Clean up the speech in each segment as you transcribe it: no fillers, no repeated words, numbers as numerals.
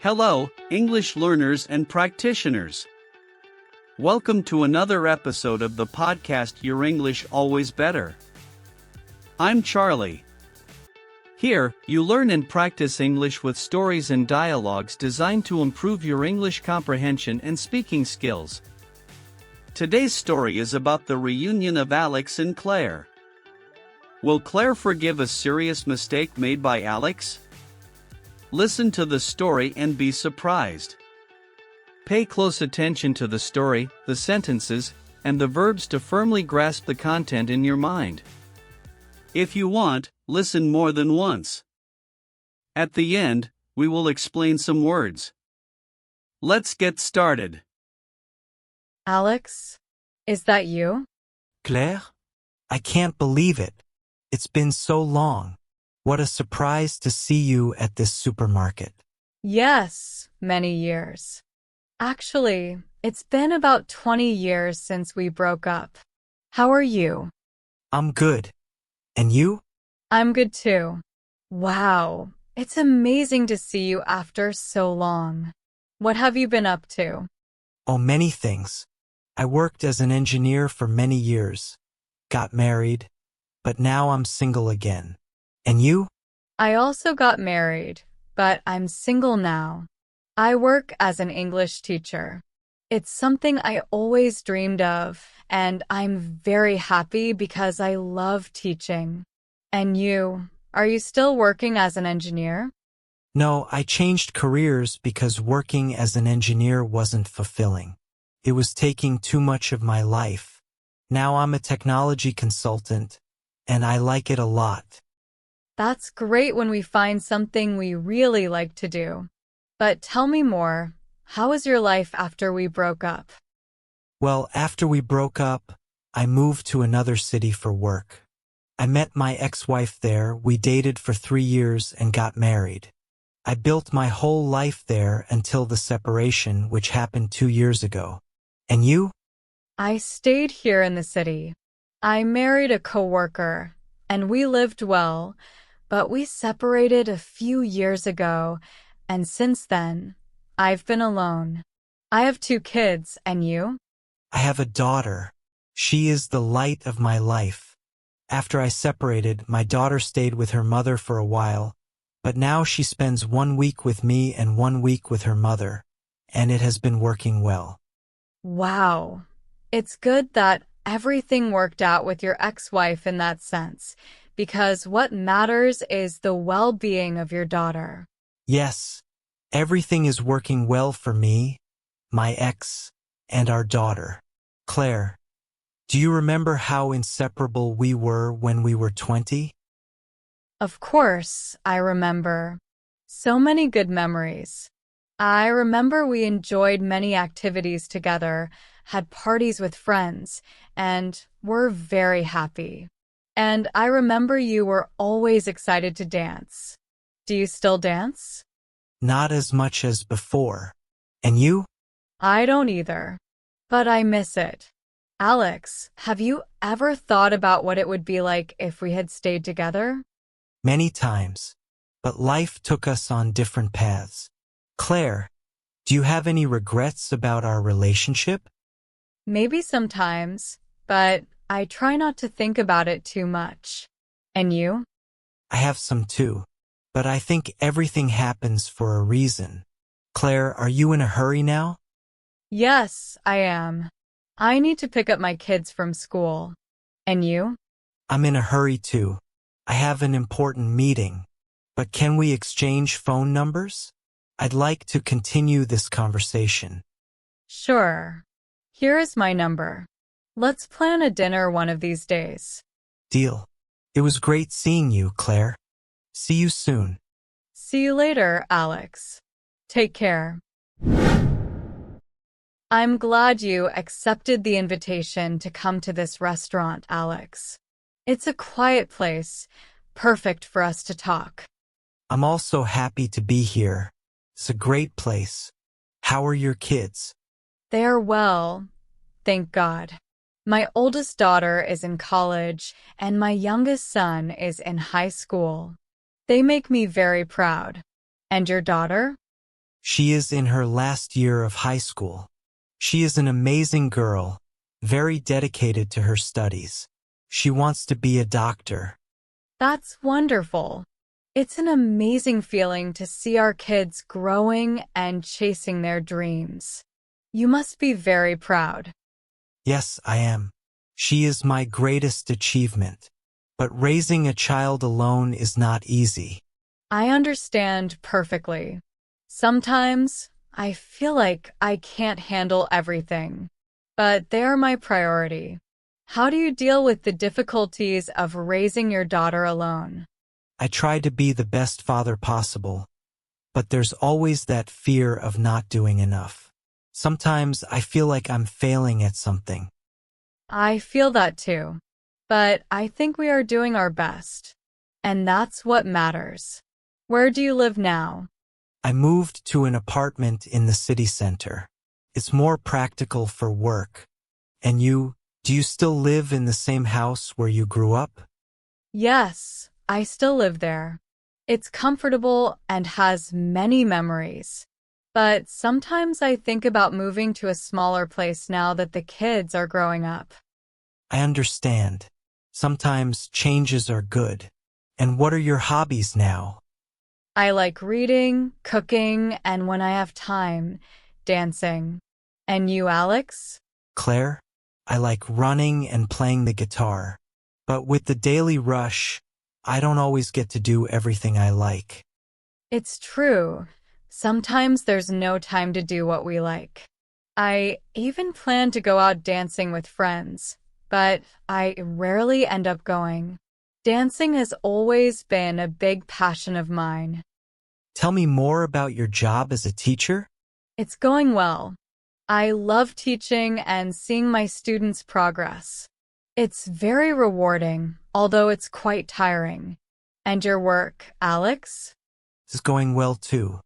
Hello, English learners and practitioners. Welcome to another episode of the podcast Your English Always Better. I'm Charlie. Here, you learn and practice English with stories and dialogues designed to improve your English comprehension and speaking skills. Today's story is about the reunion of Alex and Claire. Will Claire forgive a serious mistake made by Alex? Listen to the story and be surprised. Pay close attention to the story, the sentences, and the verbs to firmly grasp the content in your mind. If you want, listen more than once. At the end, we will explain some words. Let's get started. Alex, is that you? Claire? I can't believe it. It's been so long. What a surprise to see you at this supermarket. Yes, many years. Actually, it's been about 20 years since we broke up. How are you? I'm good. And you? I'm good too. Wow, it's amazing to see you after so long. What have you been up to? Oh, many things. I worked as an engineer for many years. Got married. But now I'm single again. And you? I also got married, but I'm single now. I work as an English teacher. It's something I always dreamed of, and I'm very happy because I love teaching. And you, are you still working as an engineer? No, I changed careers because working as an engineer wasn't fulfilling. It was taking too much of my life. Now I'm a technology consultant, and I like it a lot. That's great when we find something we really like to do. But tell me more. How was your life after we broke up? Well, after we broke up, I moved to another city for work. I met my ex-wife there, we dated for 3 years and got married. I built my whole life there until the separation, which happened 2 years ago. And you? I stayed here in the city. I married a coworker, and we lived well, but we separated a few years ago, and since then, I've been alone. I have 2 kids, and you? I have a daughter. She is the light of my life. After I separated, my daughter stayed with her mother for a while, but now she spends 1 week with me and 1 week with her mother, and it has been working well. Wow. It's good that everything worked out with your ex-wife in that sense, because what matters is the well-being of your daughter. Yes, everything is working well for me, my ex, and our daughter. Claire, do you remember how inseparable we were when we were 20? Of course, I remember. So many good memories. I remember we enjoyed many activities together, had parties with friends, and were very happy. And I remember you were always excited to dance. Do you still dance? Not as much as before. And you? I don't either, but I miss it. Alex, have you ever thought about what it would be like if we had stayed together? Many times. But life took us on different paths. Claire, do you have any regrets about our relationship? Maybe sometimes, but I try not to think about it too much. And you? I have some too, but I think everything happens for a reason. Claire, are you in a hurry now? Yes, I am. I need to pick up my kids from school. And you? I'm in a hurry too. I have an important meeting. But can we exchange phone numbers? I'd like to continue this conversation. Sure. Here is my number. Let's plan a dinner one of these days. Deal. It was great seeing you, Claire. See you soon. See you later, Alex. Take care. I'm glad you accepted the invitation to come to this restaurant, Alex. It's a quiet place, perfect for us to talk. I'm also happy to be here. It's a great place. How are your kids? They're well, thank God. My oldest daughter is in college, and my youngest son is in high school. They make me very proud. And your daughter? She is in her last year of high school. She is an amazing girl, very dedicated to her studies. She wants to be a doctor. That's wonderful. It's an amazing feeling to see our kids growing and chasing their dreams. You must be very proud. Yes, I am. She is my greatest achievement. But raising a child alone is not easy. I understand perfectly. Sometimes I feel like I can't handle everything, but they are my priority. How do you deal with the difficulties of raising your daughter alone? I try to be the best father possible, but there's always that fear of not doing enough. Sometimes I feel like I'm failing at something. I feel that too, but I think we are doing our best, and that's what matters. Where do you live now? I moved to an apartment in the city center. It's more practical for work. And you, do you still live in the same house where you grew up? Yes, I still live there. It's comfortable and has many memories. But sometimes I think about moving to a smaller place now that the kids are growing up. I understand. Sometimes changes are good. And what are your hobbies now? I like reading, cooking, and when I have time, dancing. And you, Alex? Claire, I like running and playing the guitar. But with the daily rush, I don't always get to do everything I like. It's true. Sometimes there's no time to do what we like. I even plan to go out dancing with friends, but I rarely end up going. Dancing has always been a big passion of mine. Tell me more about your job as a teacher. It's going well. I love teaching and seeing my students' progress. It's very rewarding, although it's quite tiring. And your work, Alex? It's going well too.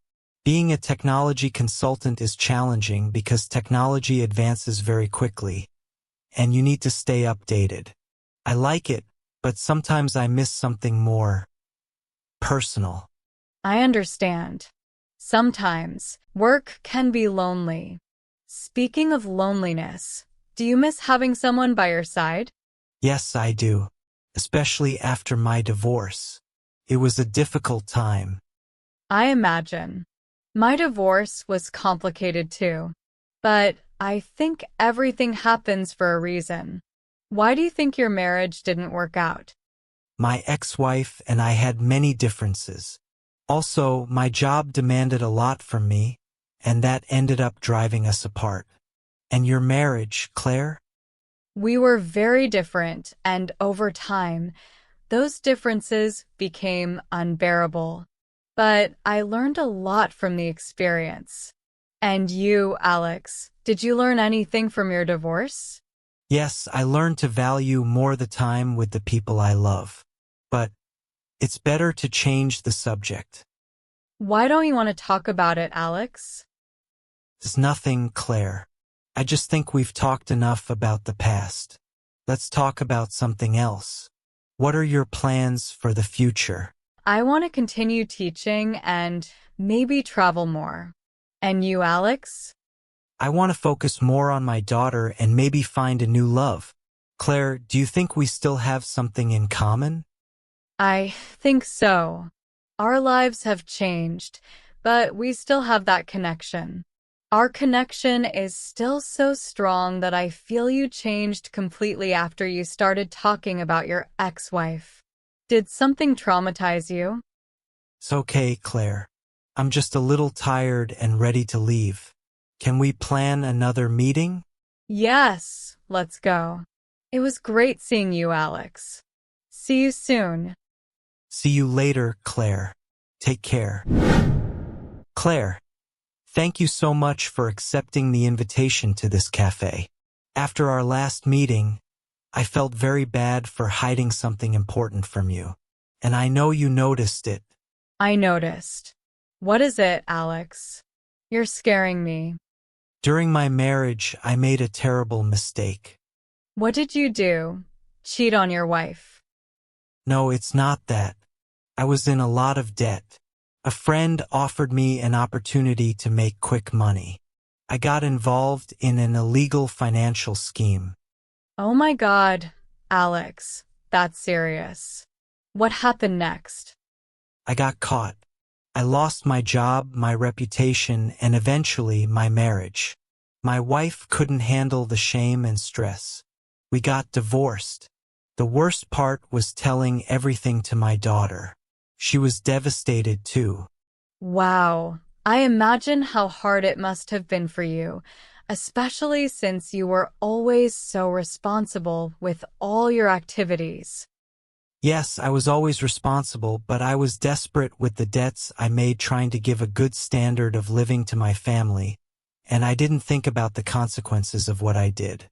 Being a technology consultant is challenging because technology advances very quickly, and you need to stay updated. I like it, but sometimes I miss something more personal. I understand. Sometimes work can be lonely. Speaking of loneliness, do you miss having someone by your side? Yes, I do, especially after my divorce. It was a difficult time. I imagine. My divorce was complicated too, but I think everything happens for a reason. Why do you think your marriage didn't work out? My ex-wife and I had many differences. Also, my job demanded a lot from me, and that ended up driving us apart. And your marriage, Claire? We were very different, and over time, those differences became unbearable. But I learned a lot from the experience. And you, Alex, did you learn anything from your divorce? Yes, I learned to value more the time with the people I love. But it's better to change the subject. Why don't you want to talk about it, Alex? It's nothing, Claire. I just think we've talked enough about the past. Let's talk about something else. What are your plans for the future? I want to continue teaching and maybe travel more. And you, Alex? I want to focus more on my daughter and maybe find a new love. Claire, do you think we still have something in common? I think so. Our lives have changed, but we still have that connection. Our connection is still so strong that I feel you changed completely after you started talking about your ex-wife. Did something traumatize you? It's okay, Claire. I'm just a little tired and ready to leave. Can we plan another meeting? Yes, let's go. It was great seeing you, Alex. See you soon. See you later, Claire. Take care. Claire, thank you so much for accepting the invitation to this cafe. After our last meeting, I felt very bad for hiding something important from you. And I know you noticed it. I noticed. What is it, Alex? You're scaring me. During my marriage, I made a terrible mistake. What did you do? Cheat on your wife? No, it's not that. I was in a lot of debt. A friend offered me an opportunity to make quick money. I got involved in an illegal financial scheme. Oh my God, Alex, that's serious. What happened next? I got caught. I lost my job, my reputation, and eventually my marriage. My wife couldn't handle the shame and stress. We got divorced. The worst part was telling everything to my daughter. She was devastated too. Wow, I imagine how hard it must have been for you, especially since you were always so responsible with all your activities. Yes, I was always responsible, but I was desperate with the debts I made trying to give a good standard of living to my family, and I didn't think about the consequences of what I did.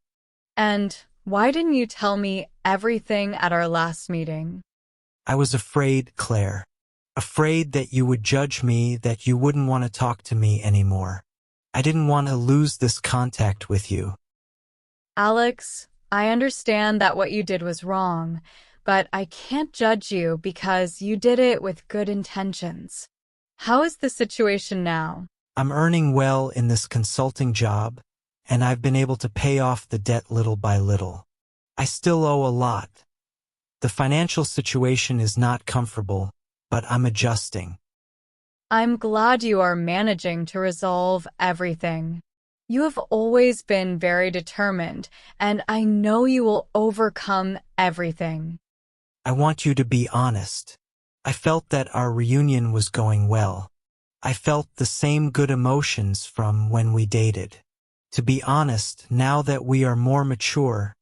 And why didn't you tell me everything at our last meeting? I was afraid, Claire. Afraid that you would judge me, that you wouldn't want to talk to me anymore. I didn't want to lose this contact with you. Alex, I understand that what you did was wrong, but I can't judge you because you did it with good intentions. How is the situation now? I'm earning well in this consulting job, and I've been able to pay off the debt little by little. I still owe a lot. The financial situation is not comfortable, but I'm adjusting. I'm glad you are managing to resolve everything. You have always been very determined, and I know you will overcome everything. I want you to be honest. I felt that our reunion was going well. I felt the same good emotions from when we dated. To be honest, now that we are more mature,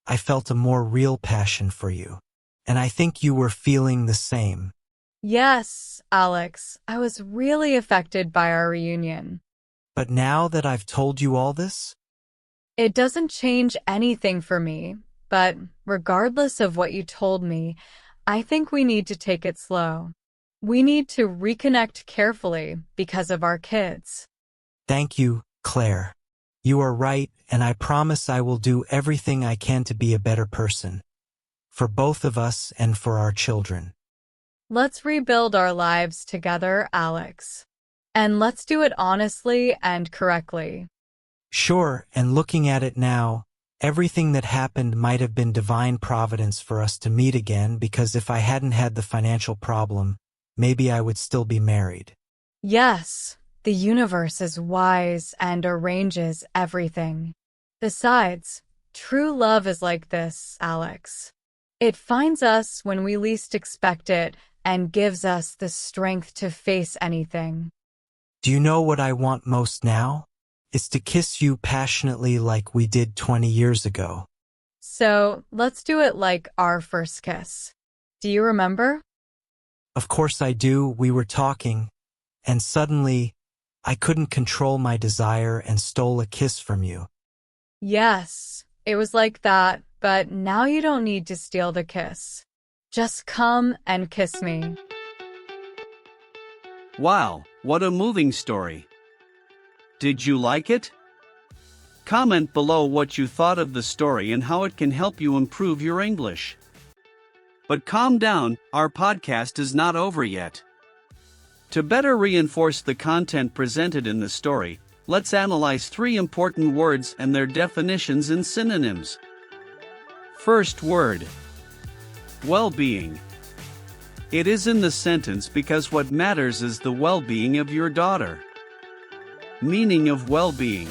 I felt a more real passion for you. And I think you were feeling the same. Yes, Alex, I was really affected by our reunion. But now that I've told you all this, It doesn't change anything for me, but regardless of what you told me, I think we need to take it slow. We need to reconnect carefully because of our kids. thank you, Claire. You are right, and I promise I will do everything I can to be a better person. For both of us and for our children. Let's rebuild our lives together, Alex. And let's do it honestly and correctly. Sure, and looking at it now, everything that happened might have been divine providence for us to meet again, because if I hadn't had the financial problem, maybe I would still be married. Yes, the universe is wise and arranges everything. Besides, true love is like this, Alex. It finds us when we least expect it and gives us the strength to face anything. Do you know what I want most now? It's to kiss you passionately like we did 20 years ago. So, let's do it like our first kiss. Do you remember? Of course I do. We were talking, and suddenly, I couldn't control my desire and stole a kiss from you. Yes, it was like that, but now you don't need to steal the kiss. Just come and kiss me. Wow, what a moving story. Did you like it? Comment below what you thought of the story and how it can help you improve your English. But calm down, our podcast is not over yet. To better reinforce the content presented in the story, let's analyze 3 important words and their definitions in synonyms. First word. Well-being. It is in the sentence because what matters is the well-being of your daughter. Meaning of well-being.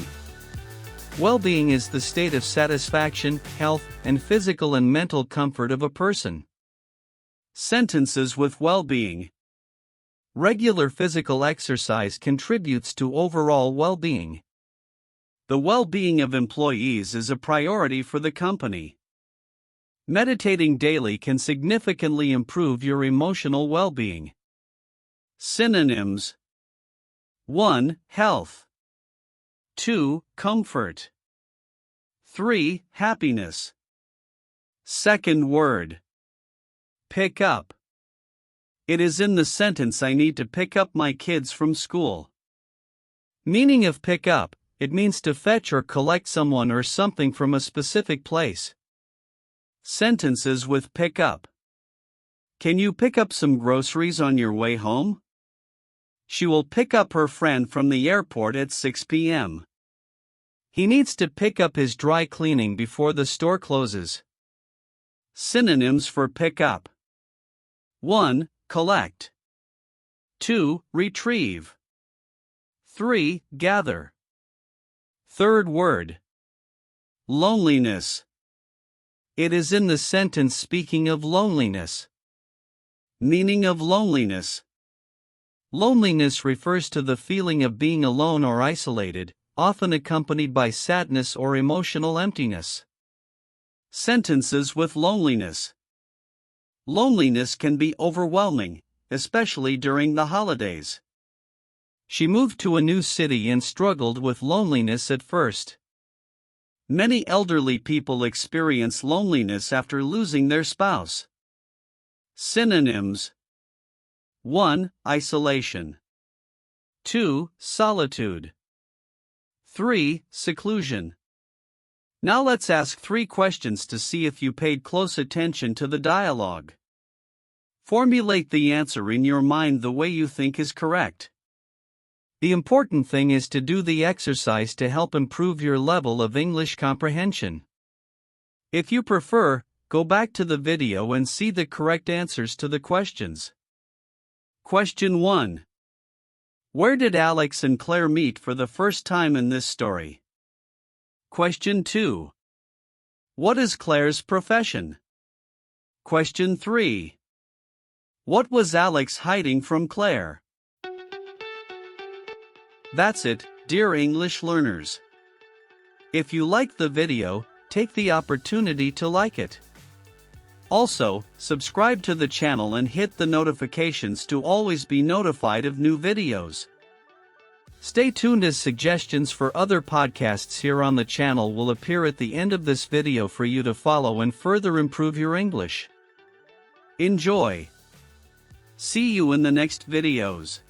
Well-being is the state of satisfaction, health, and physical and mental comfort of a person. Sentences with well-being. Regular physical exercise contributes to overall well-being. The well-being of employees is a priority for the company. Meditating daily can significantly improve your emotional well-being. Synonyms. 1. Health. 2. Comfort. 3. Happiness. Second word. Pick up. It is in the sentence I need to pick up my kids from school. Meaning of pick up, it means to fetch or collect someone or something from a specific place. Sentences with pick up. Can you pick up some groceries on your way home? She will pick up her friend from the airport at 6 p.m. He needs to pick up his dry cleaning before the store closes. Synonyms for pick up. 1. Collect. 2. Retrieve. 3. Gather. Third word. Loneliness. It is in the sentence speaking of loneliness. Meaning of loneliness. Loneliness refers to the feeling of being alone or isolated, often accompanied by sadness or emotional emptiness. Sentences with loneliness. Loneliness can be overwhelming, especially during the holidays. She moved to a new city and struggled with loneliness at first. Many elderly people experience loneliness after losing their spouse. Synonyms. 1. Isolation. 2. Solitude. 3. Seclusion. Now let's ask 3 questions to see if you paid close attention to the dialogue. Formulate the answer in your mind the way you think is correct. The important thing is to do the exercise to help improve your level of English comprehension. If you prefer, go back to the video and see the correct answers to the questions. Question 1. Where did Alex and Claire meet for the first time in this story? Question 2. What is Claire's profession? Question 3. What was Alex hiding from Claire? That's it, dear English learners. If you liked the video, take the opportunity to like it. Also, subscribe to the channel and hit the notifications to always be notified of new videos. Stay tuned as suggestions for other podcasts here on the channel will appear at the end of this video for you to follow and further improve your English. Enjoy! See you in the next videos.